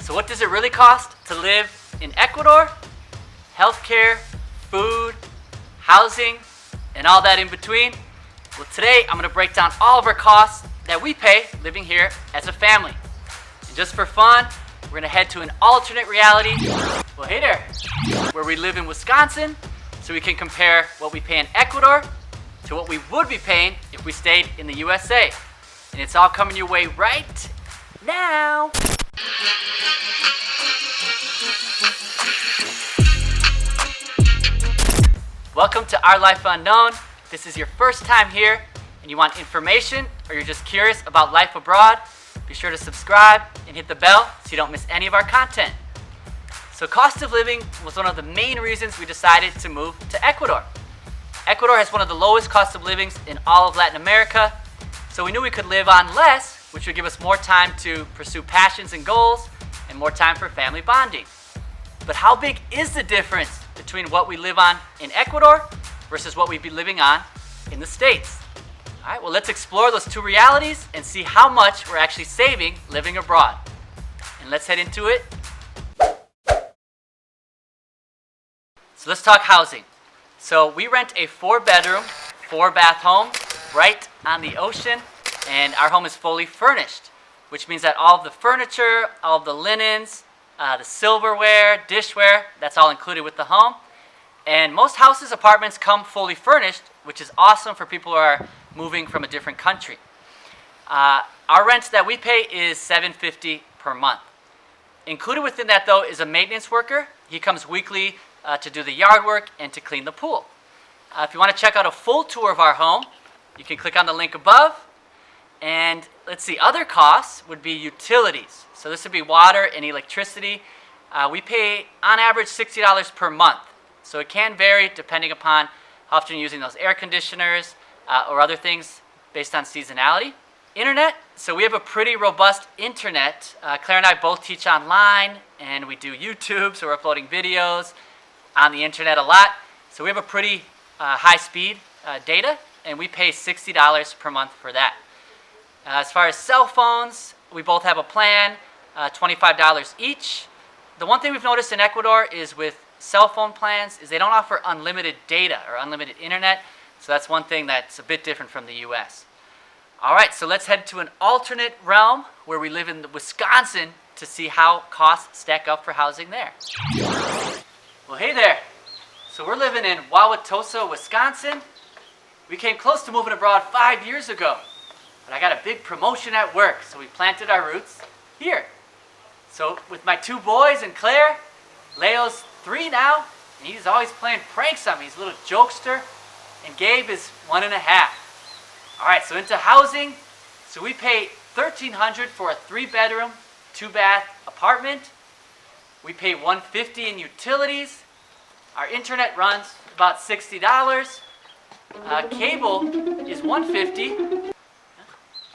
So what does it really cost to live in Ecuador? Healthcare, food, housing, and all that in between. Well, today I'm going to break down all of our costs that we pay living here as a family. And just for fun, we're going to head to an alternate reality, well, hey there, where we live in Wisconsin, so we can compare what we pay in Ecuador to what we would be paying if we stayed in the USA. And it's all coming your way right now. Welcome to Our Life Unknown. If this is your first time here and you want information or you're just curious about life abroad, be sure to subscribe and hit the bell so you don't miss any of our content. So cost of living was one of the main reasons we decided to move to Ecuador. Ecuador has one of the lowest cost of livings in all of Latin America, so we knew we could live on less, which would give us more time to pursue passions and goals and more time for family bonding. But how big is the difference between what we live on in Ecuador versus what we'd be living on in the States? All right, well, let's explore those two realities and see how much we're actually saving living abroad. And let's head into it. So let's talk housing. So we rent a 4-bedroom, 4-bath home right on the ocean, and our home is fully furnished, which means that all of the furniture, all of the linens, the silverware, dishware, that's all included with the home. And most houses, apartments come fully furnished, which is awesome for people who are moving from a different country. Our rent that we pay is $750 per month. Included within that, though, is a maintenance worker. He comes weekly to do the yard work and to clean the pool. If you want to check out a full tour of our home, you can click on the link above. And let's see, other costs would be utilities. So this would be water and electricity. We pay on average $60 per month. So it can vary depending upon how often you're using those air conditioners or other things based on seasonality. Internet, so we have a pretty robust internet. Claire and I both teach online and we do YouTube, so we're uploading videos on the internet a lot. So we have a pretty high speed data, and we pay $60 per month for that. As far as cell phones, we both have a plan, $25 each. The one thing we've noticed in Ecuador is with cell phone plans is they don't offer unlimited data or unlimited internet, so that's one thing that's a bit different from the US. All right, so let's head to an alternate realm where we live in Wisconsin to see how costs stack up for housing there. Well, hey there. So we're living in Wauwatosa, Wisconsin. We came close to moving abroad 5 years ago, but I got a big promotion at work, so we planted our roots here. So with my 2 boys and Claire, Leo's 3 now, and he's always playing pranks on me. He's a little jokester, and Gabe is 1.5. All right, so into housing. So we pay $1,300 for a 3-bedroom, 2-bath apartment. We pay $150 in utilities. Our internet runs about $60. Cable is $150.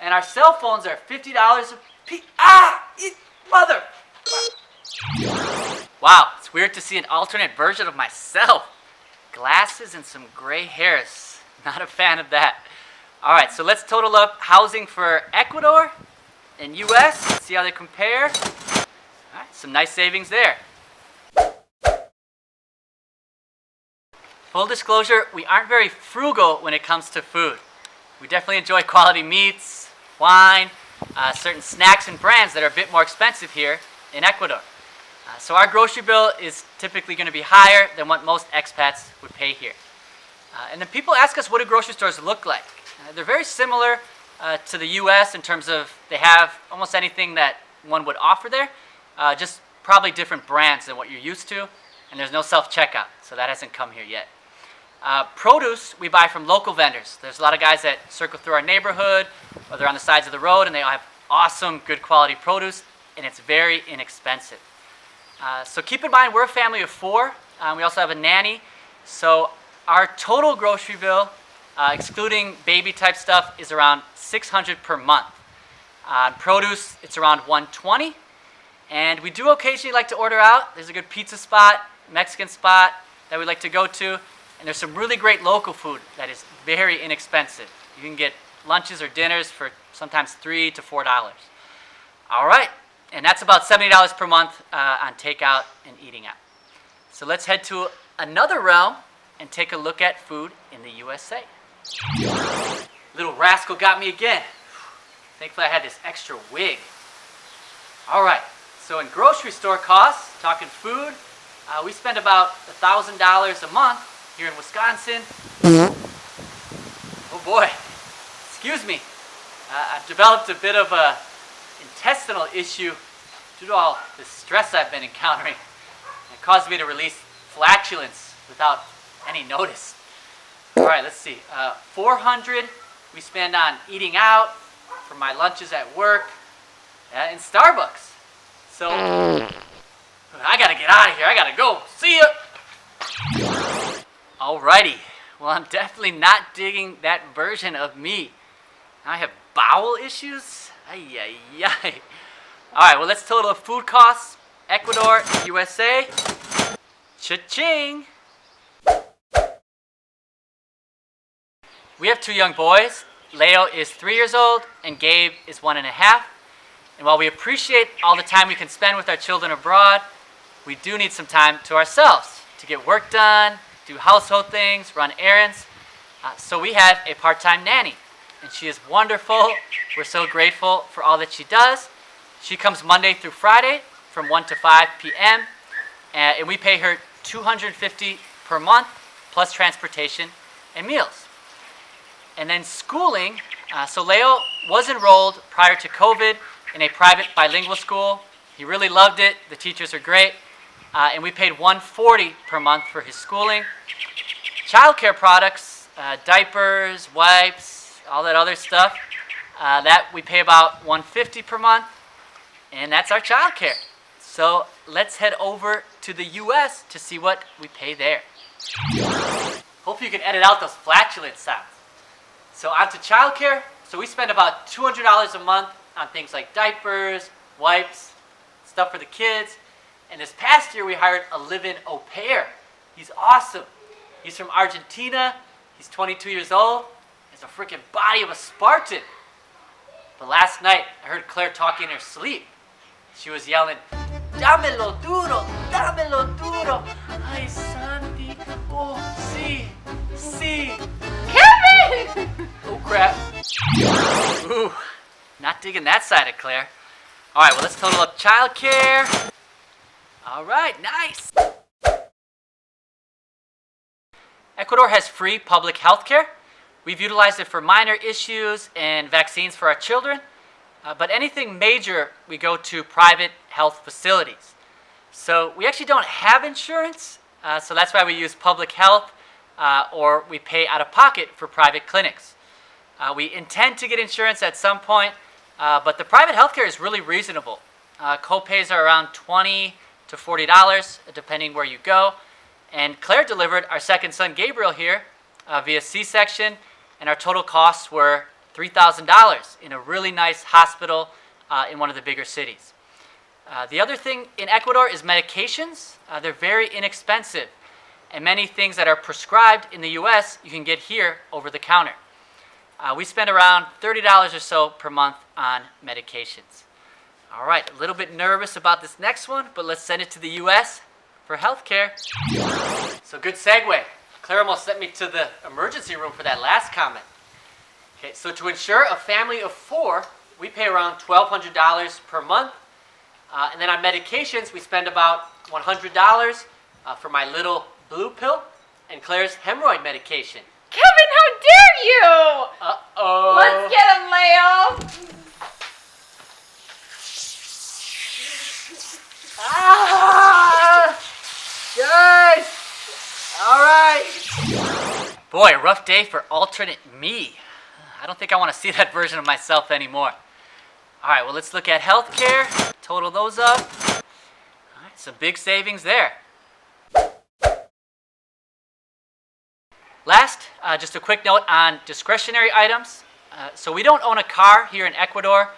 And our cell phones are $50 a piece. Mother! Wow, it's weird to see an alternate version of myself. Glasses and some gray hairs. Not a fan of that. All right, so let's total up housing for Ecuador and US. See how they compare. All right, some nice savings there. Full disclosure, we aren't very frugal when it comes to food. We definitely enjoy quality meats, wine, certain snacks and brands that are a bit more expensive here in Ecuador. So our grocery bill is typically going to be higher than what most expats would pay here. And then people ask us, what do grocery stores look like? They're very similar to the US in terms of they have almost anything that one would offer there, just probably different brands than what you're used to, and there's no self-checkout, so that hasn't come here yet. Produce we buy from local vendors. There's a lot of guys that circle through our neighborhood, or they're on the sides of the road, and they all have awesome, good quality produce, and it's very inexpensive. So keep in mind, we're a family of 4. We also have a nanny, so our total grocery bill, excluding baby type stuff, is around $600 per month. Produce, it's around $120. And we do occasionally like to order out. There's a good pizza spot, Mexican spot that we like to go to. And there's some really great local food that is very inexpensive. You can get lunches or dinners for sometimes $3 to $4. All right. And that's about $70 per month on takeout and eating out. So let's head to another realm and take a look at food in the USA. Little rascal got me again. Thankfully I had this extra wig. All right, so in grocery store costs, talking food, we spend about $1,000 a month here in Wisconsin. Oh boy, excuse me. I've developed a bit of a intestinal issue due to all the stress I've been encountering. It caused me to release flatulence without any notice. All right, let's see. $400 we spend on eating out for my lunches at work in Starbucks. So I gotta get out of here. I gotta go. See ya. Alrighty. Well, I'm definitely not digging that version of me. I have bowel issues. Ay, ay, ay. All right, well, let's total the food costs. Ecuador, USA. Cha-ching. We have 2 young boys. Leo is 3 years old and Gabe is 1.5. And while we appreciate all the time we can spend with our children abroad, we do need some time to ourselves to get work done, do household things, run errands. So we have a part-time nanny, and she is wonderful. We're so grateful for all that she does. She comes Monday through Friday from 1 to 5 p.m., and we pay her $250 per month, plus transportation and meals. And then schooling, so Leo was enrolled prior to COVID in a private bilingual school. He really loved it. The teachers are great. And we paid $140 per month for his schooling. Childcare products, diapers, wipes, all that other stuff, that we pay about $150 per month. And that's our childcare. So let's head over to the US to see what we pay there. Hope you can edit out those flatulence sounds. So on to childcare. So we spend about $200 a month on things like diapers, wipes, stuff for the kids. And this past year we hired a live-in au pair. He's awesome. He's from Argentina. He's 22 years old. He has a freaking body of a Spartan. But last night I heard Claire talking in her sleep. She was yelling, "Dámelo duro, dámelo duro. Ay, Sandy, oh, sí, sí." Kevin! Oh, crap. Ooh, not digging that side of Claire. All right, well, let's total up childcare. All right, nice. Ecuador has free public health care. We've utilized it for minor issues and vaccines for our children. But anything major, we go to private health facilities. So we actually don't have insurance, so that's why we use public health, or we pay out of pocket for private clinics. We intend to get insurance at some point, but the private healthcare is really reasonable. Co-pays are around $20 to $40, depending where you go. And Claire delivered our second son, Gabriel, here via C-section, and our total costs were $3,000 in a really nice hospital in one of the bigger cities. The other thing in Ecuador is medications. They're very inexpensive, and many things that are prescribed in the US you can get here over the counter. We spend around $30 or so per month on medications. All right, a little bit nervous about this next one, but let's send it to the US for healthcare. So good segue. Claire almost sent me to the emergency room for that last comment. Okay, so to insure a family of 4, we pay around $1,200 per month. And then on medications, we spend about $100 for my little blue pill and Claire's hemorrhoid medication. Kevin, how dare you! Uh-oh. Let's get him, Leo! Ah! Guys! All right. Boy, a rough day for alternate me. I don't think I want to see that version of myself anymore. All right, well, let's look at healthcare. Total those up. All right, some big savings there. Last, just a quick note on discretionary items. So we don't own a car here in Ecuador.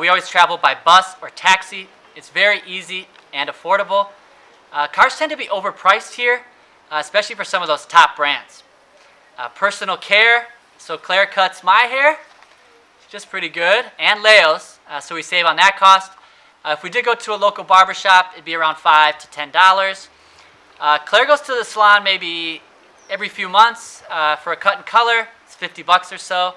We always travel by bus or taxi. It's very easy and affordable. Cars tend to be overpriced here, especially for some of those top brands. Personal care. So Claire cuts my hair, just pretty good, and Leo's, so we save on that cost. If we did go to a local barber shop, it'd be around $5 to $10. Claire goes to the salon maybe every few months for a cut and color. It's $50 or so.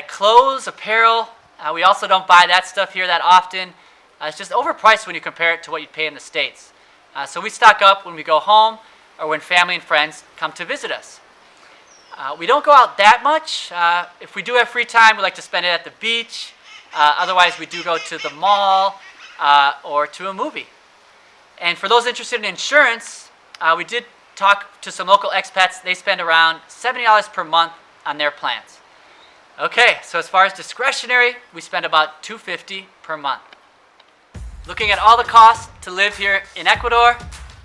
Clothes, apparel, we also don't buy that stuff here that often. It's just overpriced when you compare it to what you'd pay in the States. So we stock up when we go home or when family and friends come to visit us. We don't go out that much. If we do have free time, we like to spend it at the beach. Otherwise, we do go to the mall or to a movie. And for those interested in insurance, we did talk to some local expats. They spend around $70 per month on their plans. Okay, so as far as discretionary, we spend about $250 per month. Looking at all the costs to live here in Ecuador,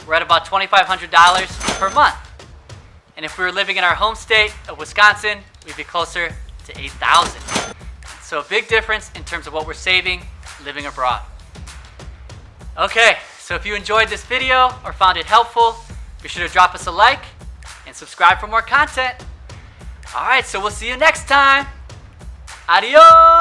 we're at about $2,500 per month. And if we were living in our home state of Wisconsin, we'd be closer to $8,000. So a big difference in terms of what we're saving living abroad. Okay, so if you enjoyed this video or found it helpful, be sure to drop us a like and subscribe for more content. All right, so we'll see you next time. Adios!